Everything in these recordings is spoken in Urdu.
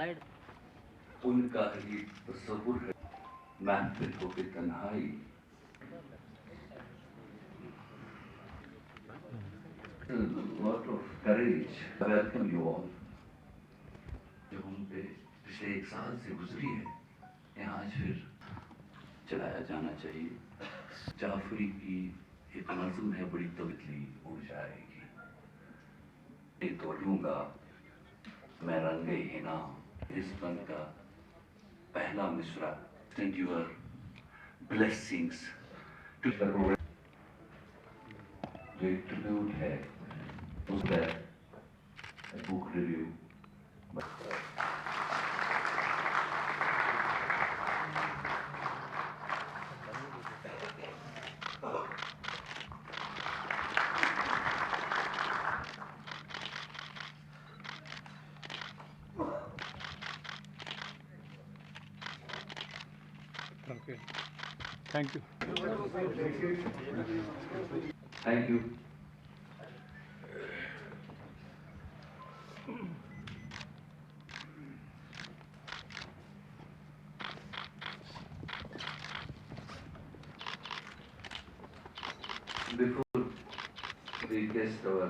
ان کا ہی تصور ہے محفل ہو کے تنہائی. A lot of courage. Welcome you all. جو ہم پہ پچھلے 1 سال سے گزری ہے یہاں آج پھر چلایا جانا چاہیے. جعفری کی ایک نظم ہے بڑی تبدیلی اڑ جائے گی. یہ تو لوں گا میں رنگ ہنا اس بند کا پہلا مصرع. Send your blessings to the Lord. جو ایک ٹریبیوٹ ہے اس کا بک review. Okay. Thank you. Thank you. Before we guest our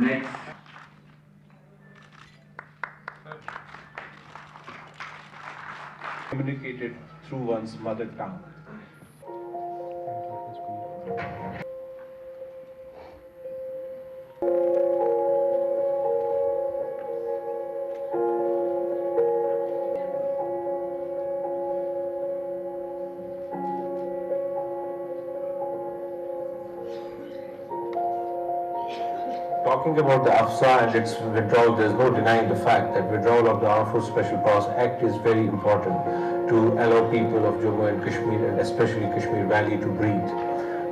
next communicated through one's mother tongue. Talking about the AFSA and its withdrawal, there is no denying the fact that withdrawal of the Armed Forces Special Powers Act is very important to allow people of Jammu and Kashmir, and especially Kashmir Valley, to breathe.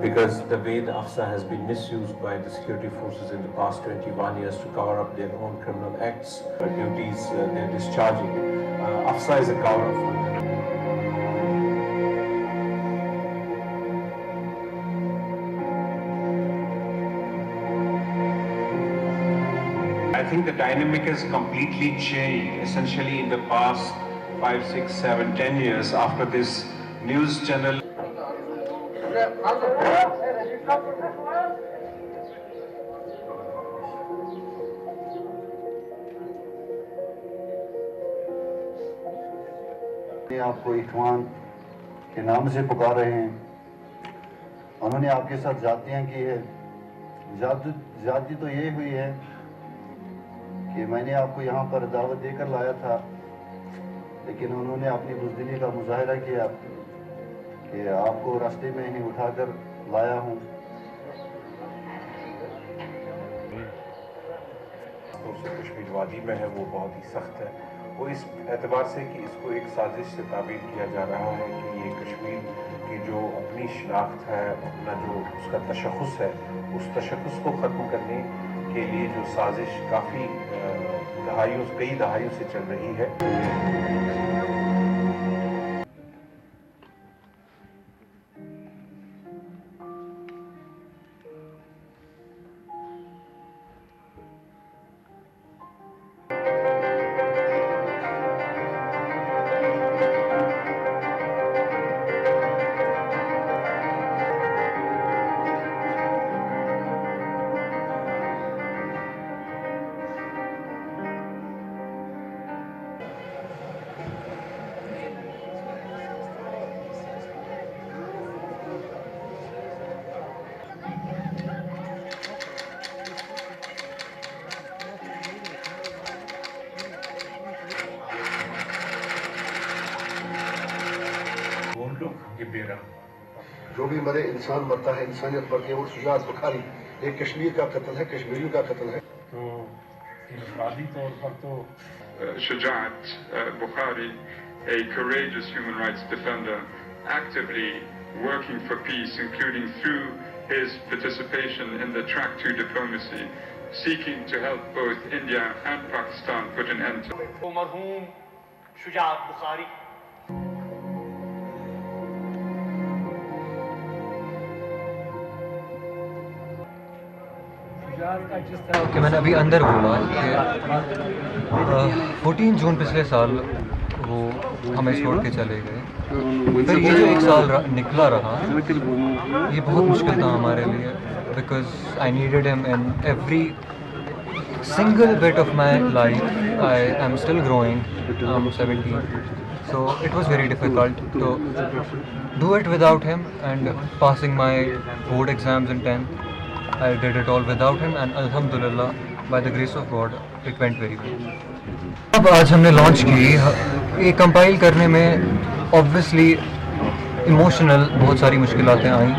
Because the way the AFSA has been misused by the security forces in the past 21 years to cover up their own criminal acts, duties they're discharging. AFSA is a cover-up. I think the dynamic has completely changed, essentially in the past 5, 6, 7, 10 years after this news channel. آپ کو اخوان کے نام سے پکار رہے ہیں. انہوں نے آپ کے ساتھ زیادتیاں کی ہے. زیادتی تو یہ ہوئی ہے کہ میں نے آپ کو یہاں پر دعوت دے کر لایا تھا، لیکن انہوں نے اپنی بزدلی کا مظاہرہ کیا کہ آپ کو راستے میں ہی اٹھا کر لایا ہوں. کشمیر وادی میں ہے وہ بہت ہی سخت ہے. وہ اس اعتبار سے کہ اس کو ایک سازش سے تعبیر کیا جا رہا ہے کہ یہ کشمیر کی جو اپنی شناخت ہے، اپنا جو اس کا تشخص ہے، اس تشخص کو ختم کرنے کے لیے جو سازش کافی کئی دہائیوں سے چل رہی ہے. جو بھی مرے انسان مرتا ہے، انسانیت مرتی ہے. وہ شجاعت بخاری ایک کشمیر کا قتل ہے، کشمیریوں کا قتل ہے. تو انفرادی طور پر تو Shujat Bukhari, a courageous human rights defender, actively working for peace, including through his participation in the track to diplomacy, seeking to help both India and Pakistan put an end to. مرحوم شجاعت بخاری کہ میں نے ابھی اندر بولا کہ 14 جون پچھلے سال وہ ہمیں چھوڑ کے چلے گئے. پھر یہ جو 1 سال نکلا رہا یہ بہت مشکل تھا ہمارے لیے, بیکاز آئی نیڈیڈ ہم in every single bit of my life. I am still growing. I'm 17. So it was very difficult to do it without him, and passing my board exams in 10th, I did it all without him, and alhamdulillah, by the grace of God, it went very well. اب آج ہم نے لانچ کی, یہ کمپائل کرنے میں obviously emotional بہت ساری مشکلاتیں آئیں.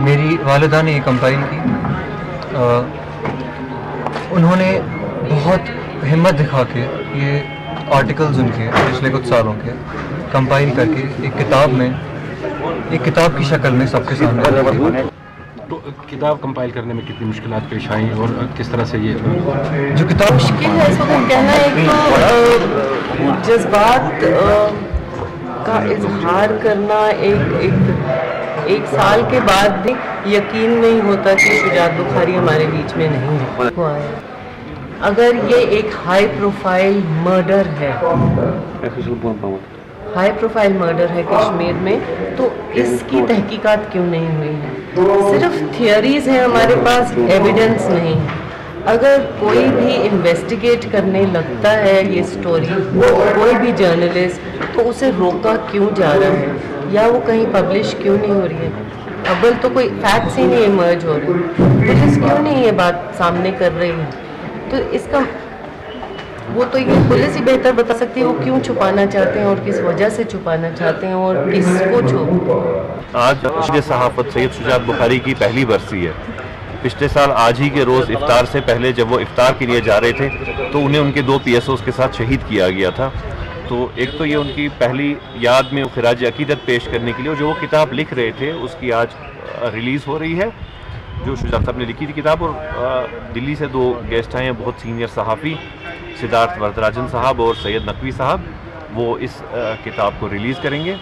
میری والدہ نے یہ کمپائل کی, انہوں نے بہت ہمت دکھا کے یہ آرٹیکلز ان کے پچھلے کچھ سالوں کے کمپائل کر کے ایک کتاب کی شکل میں سب کے سامنے رکھی. تو کتاب کمپائل کرنے میں کتنی مشکلات پیش آئیں اور کس طرح سے یہ جو کتاب مشکل ہے اس وقت کہنا, ایک تو جذبات کا اظہار کرنا ایک سال کے بعد بھی یقین نہیں ہوتا کہ شجاعت بخاری ہمارے بیچ میں نہیں ہوا ہے. اگر یہ ایک ہائی پروفائل مرڈر ہے کشمیر میں, تو اس کی تحقیقات کیوں نہیں ہوئی ہیں؟ صرف تھیوریز ہیں ہمارے پاس, ایویڈنس نہیں. اگر کوئی بھی انویسٹیگیٹ کرنے لگتا ہے یہ سٹوری, کوئی بھی جرنلسٹ, تو اسے روکا کیوں جا رہا ہے, یا وہ کہیں پبلش کیوں نہیں ہو رہی ہے؟ اول تو کوئی فیکٹس ہی نہیں ایمرج ہو رہے, پولیس کیوں نہیں یہ بات سامنے کر رہی ہے؟ تو اس کا وہ تو یہ پولیس ہی بہتر بتا سکتی ہے وہ کیوں چھپانا چاہتے ہیں اور کس وجہ سے چھپانا چاہتے ہیں اور کس کو آج نشر صحافت سید شجاعت بخاری کی پہلی برسی ہے. پچھلے سال آج ہی کے روز افطار سے پہلے جب وہ افطار کے لیے جا رہے تھے تو انہیں ان کے 2 PSOs کے ساتھ شہید کیا گیا تھا. تو ایک تو یہ ان کی پہلی یاد میں خراج عقیدت پیش کرنے کے لیے, جو وہ کتاب لکھ رہے تھے اس کی آج ریلیز ہو رہی ہے, جو شجاعت صاحب نے لکھی تھی کتاب. اور دلی سے 2 گیسٹ آئے ہیں, بہت سینئر صحافی, سدھارتھ وردراجن صاحب اور سید نقوی صاحب, وہ اس کتاب کو ریلیز کریں گے.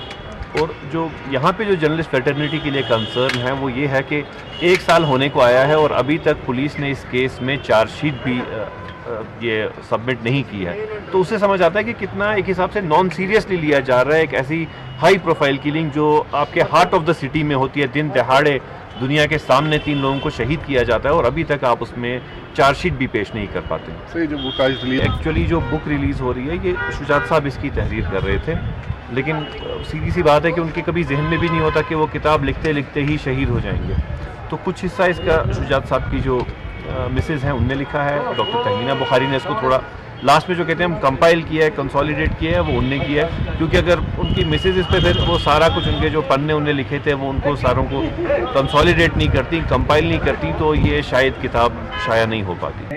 اور جو یہاں پہ جو جرنلسٹ فریٹرنیٹی کے لیے کنسرن ہے وہ یہ ہے کہ 1 سال ہونے کو آیا ہے اور ابھی تک پولیس نے اس کیس میں چارج شیٹ بھی یہ سبمٹ نہیں کی ہے. تو اس سے سمجھ آتا ہے کہ کتنا ایک حساب سے نان سیریسلی لیا جا رہا ہے ایک ایسی ہائی پروفائل کلنگ جو آپ کے ہارٹ آف دا سٹی میں ہوتی ہے. دن دہاڑے دنیا کے سامنے 3 لوگوں کو شہید کیا جاتا ہے اور ابھی تک آپ اس میں چارج شیٹ بھی پیش نہیں کر پاتے. ایکچولی جو بک ریلیز ہو رہی ہے یہ شجاعت صاحب اس کی تحریر کر رہے تھے, لیکن سیدھی سی بات ہے کہ ان کے کبھی ذہن میں بھی نہیں ہوتا کہ وہ کتاب لکھتے لکھتے ہی شہید ہو جائیں گے. تو کچھ حصہ اس کا شجاعت صاحب کی جو مسز ہیں ان نے لکھا ہے, ڈاکٹر تہمینہ بخاری نے اس کو تھوڑا لاسٹ میں جو کہتے ہیں ہم کمپائل کیا ہے, کنسالیڈیٹ کیا ہے, وہ ان نے کیا ہے. کیونکہ اگر ان کی مسز اس پہ پھر وہ سارا کچھ ان کے جو پنے انہیں لکھے تھے وہ ان کو ساروں کو کنسالیڈیٹ نہیں کرتی, کمپائل نہیں کرتی, تو یہ شاید کتاب شائع نہیں ہو پاتی.